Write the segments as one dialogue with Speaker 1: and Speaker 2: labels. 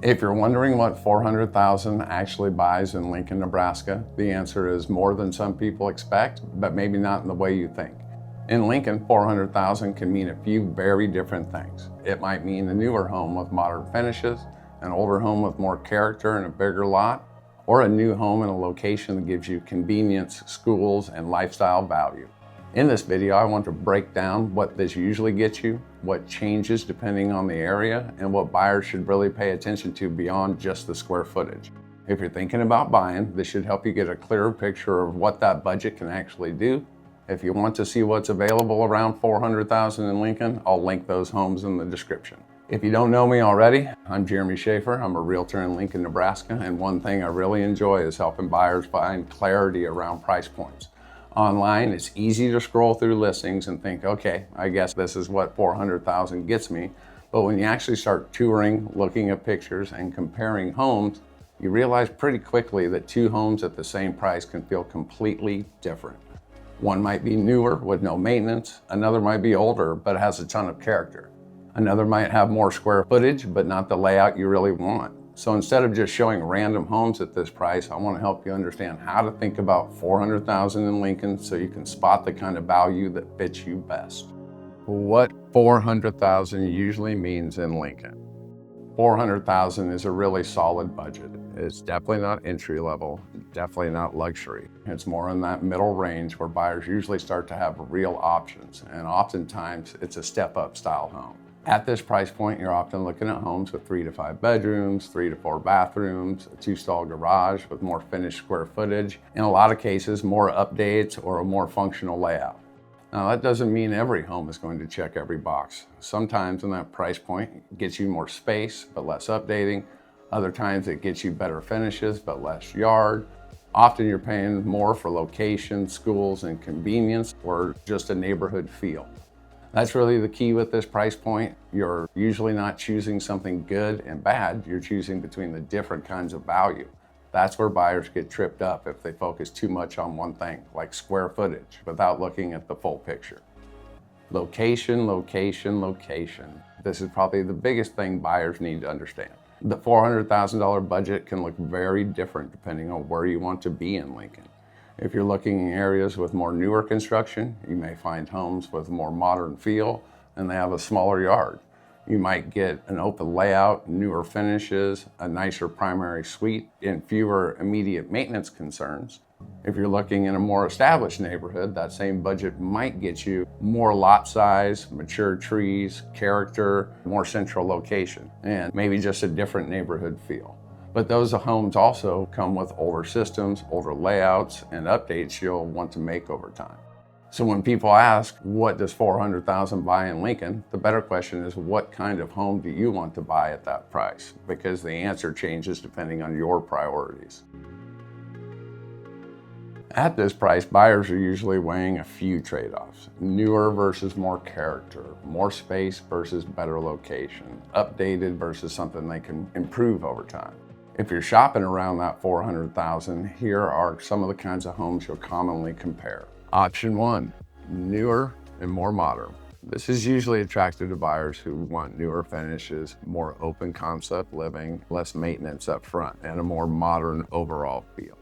Speaker 1: If you're wondering what 400,000 actually buys in Lincoln, Nebraska, the answer is more than some people expect, but maybe not in the way you think. In Lincoln, 400,000 can mean a few very different things. It might mean a newer home with modern finishes, an older home with more character and a bigger lot, or a new home in a location that gives you convenience, schools, and lifestyle value. In this video, I want to break down what this usually gets you, what changes depending on the area, and what buyers should really pay attention to beyond just the square footage. If you're thinking about buying, this should help you get a clearer picture of what that budget can actually do. If you want to see what's available around 400,000 in Lincoln, I'll link those homes in the description. If you don't know me already, I'm Jeremy Schafer. I'm a realtor in Lincoln, Nebraska, and one thing I really enjoy is helping buyers find clarity around price points. Online, it's easy to scroll through listings and think, okay, I guess this is what 400,000 gets me. But when you actually start touring, looking at pictures, and comparing homes, you realize pretty quickly that two homes at the same price can feel completely different. One might be newer with no maintenance, another might be older but has a ton of character. Another might have more square footage but not the layout you really want. So instead of just showing random homes at this price, I want to help you understand how to think about 400,000 in Lincoln so you can spot the kind of value that fits you best. What 400,000 usually means in Lincoln. 400,000 is a really solid budget. It's definitely not entry level, definitely not luxury. It's more in that middle range where buyers usually start to have real options, and oftentimes it's a step-up style home. At this price point, you're often looking at homes with 3 to 5 bedrooms, 3 to 4 bathrooms, a 2-stall garage with more finished square footage, in a lot of cases, more updates or a more functional layout. Now, that doesn't mean every home is going to check every box. Sometimes in that price point, it gets you more space, but less updating. Other times it gets you better finishes, but less yard. Often you're paying more for location, schools, and convenience, or just a neighborhood feel. That's really the key with this price point. You're usually not choosing something good and bad, you're choosing between the different kinds of value. That's where buyers get tripped up if they focus too much on one thing, like square footage, without looking at the full picture. Location, location, location. This is probably the biggest thing buyers need to understand. The $400,000 budget can look very different depending on where you want to be in Lincoln. If you're looking in areas with more newer construction, you may find homes with a more modern feel and they have a smaller yard. You might get an open layout, newer finishes, a nicer primary suite, and fewer immediate maintenance concerns. If you're looking in a more established neighborhood, that same budget might get you more lot size, mature trees, character, more central location, and maybe just a different neighborhood feel. But those homes also come with older systems, older layouts, and updates you'll want to make over time. So when people ask, what does 400,000 buy in Lincoln? The better question is, what kind of home do you want to buy at that price? Because the answer changes depending on your priorities. At this price, buyers are usually weighing a few trade-offs. Newer versus more character, more space versus better location, updated versus something they can improve over time. If you're shopping around that 400,000, here are some of the kinds of homes you'll commonly compare. Option 1, newer and more modern. This is usually attractive to buyers who want newer finishes, more open concept living, less maintenance up front, and a more modern overall feel.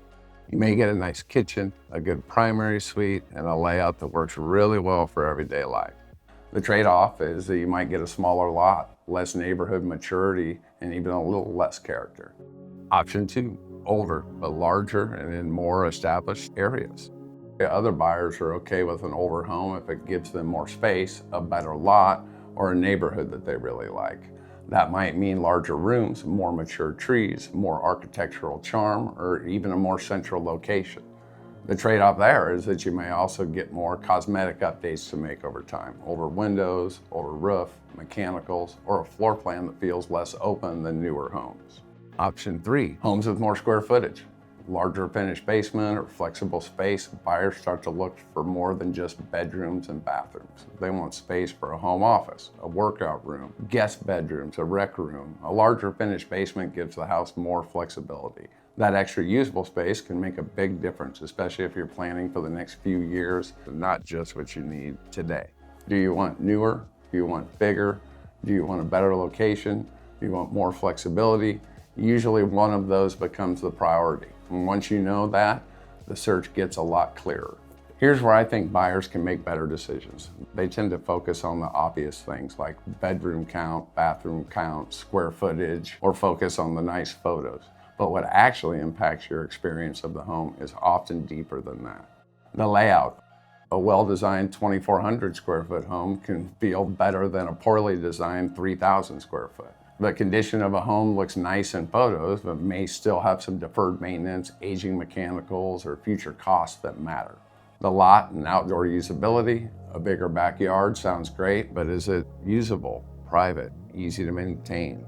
Speaker 1: You may get a nice kitchen, a good primary suite, and a layout that works really well for everyday life. The trade-off is that you might get a smaller lot, less neighborhood maturity, and even a little less character. Option 2, older but larger and in more established areas. Other buyers are okay with an older home if it gives them more space, a better lot, or a neighborhood that they really like. That might mean larger rooms, more mature trees, more architectural charm, or even a more central location. The trade-off there is that you may also get more cosmetic updates to make over time. Older windows, older roof, mechanicals, or a floor plan that feels less open than newer homes. Option 3, homes with more square footage. Larger finished basement or flexible space, buyers start to look for more than just bedrooms and bathrooms. They want space for a home office, a workout room, guest bedrooms, a rec room. A larger finished basement gives the house more flexibility. That extra usable space can make a big difference, especially if you're planning for the next few years, not just what you need today. Do you want newer? Do you want bigger? Do you want a better location? You want more flexibility. Usually one of those becomes the priority. And once you know that, the search gets a lot clearer. Here's where I think buyers can make better decisions. They tend to focus on the obvious things like bedroom count, bathroom count, square footage, or focus on the nice photos. But what actually impacts your experience of the home is often deeper than that. The layout. A well-designed 2,400 square foot home can feel better than a poorly designed 3,000 square foot. The condition of a home looks nice in photos, but may still have some deferred maintenance, aging mechanicals, or future costs that matter. The lot and outdoor usability. A bigger backyard sounds great, but is it usable, private, easy to maintain?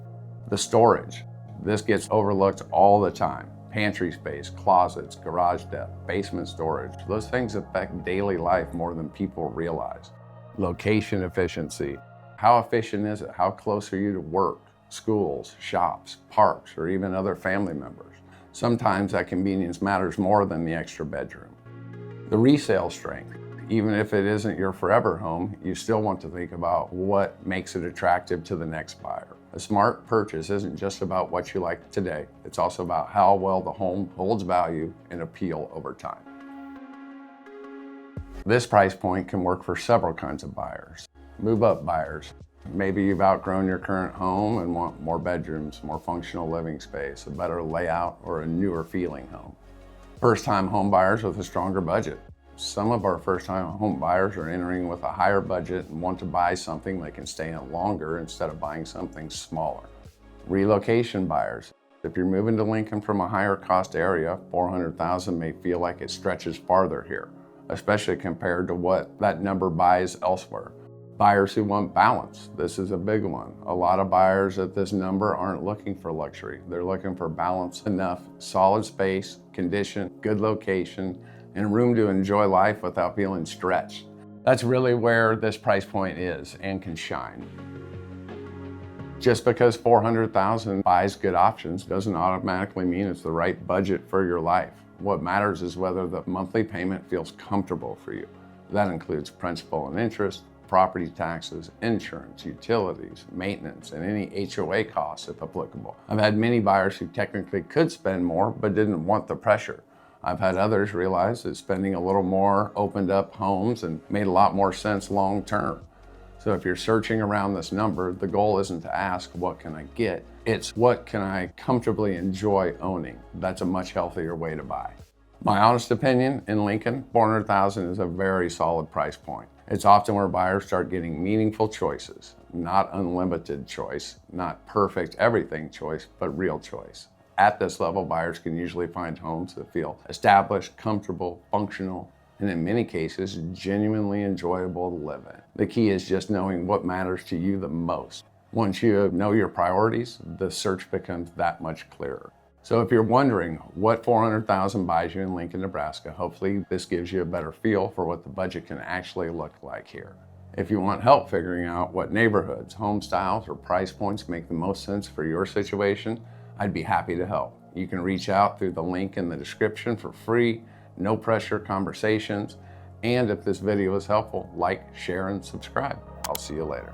Speaker 1: The storage. This gets overlooked all the time. Pantry space, closets, garage depth, basement storage. Those things affect daily life more than people realize. Location efficiency. How efficient is it? How close are you to work, schools, shops, parks, or even other family members? Sometimes that convenience matters more than the extra bedroom. The resale strength. Even if it isn't your forever home, you still want to think about what makes it attractive to the next buyer. A smart purchase isn't just about what you like today, it's also about how well the home holds value and appeal over time. This price point can work for several kinds of buyers. Move-up buyers. Maybe you've outgrown your current home and want more bedrooms, more functional living space, a better layout, or a newer feeling home. First-time home buyers with a stronger budget. Some of our first-time home buyers are entering with a higher budget and want to buy something they can stay in longer instead of buying something smaller. Relocation buyers. If you're moving to Lincoln from a higher cost area, $400,000 may feel like it stretches farther here, especially compared to what that number buys elsewhere. Buyers who want balance. This is a big one. A lot of buyers at this number aren't looking for luxury. They're looking for balance enough, solid space, condition, good location, and room to enjoy life without feeling stretched. That's really where this price point is and can shine. Just because $400,000 buys good options doesn't automatically mean it's the right budget for your life. What matters is whether the monthly payment feels comfortable for you. That includes principal and interest, property taxes, insurance, utilities, maintenance, and any HOA costs if applicable. I've had many buyers who technically could spend more but didn't want the pressure. I've had others realize that spending a little more opened up homes and made a lot more sense long term. So if you're searching around this number, the goal isn't to ask, what can I get? It's what can I comfortably enjoy owning? That's a much healthier way to buy. My honest opinion, in Lincoln, $400,000 is a very solid price point. It's often where buyers start getting meaningful choices, not unlimited choice, not perfect everything choice, but real choice. At this level, buyers can usually find homes that feel established, comfortable, functional, and in many cases, genuinely enjoyable to live in. The key is just knowing what matters to you the most. Once you know your priorities, the search becomes that much clearer. So if you're wondering what $400,000 buys you in Lincoln, Nebraska, hopefully this gives you a better feel for what the budget can actually look like here. If you want help figuring out what neighborhoods, home styles, or price points make the most sense for your situation, I'd be happy to help. You can reach out through the link in the description for free, no pressure conversations. And if this video is helpful, like, share, and subscribe. I'll see you later.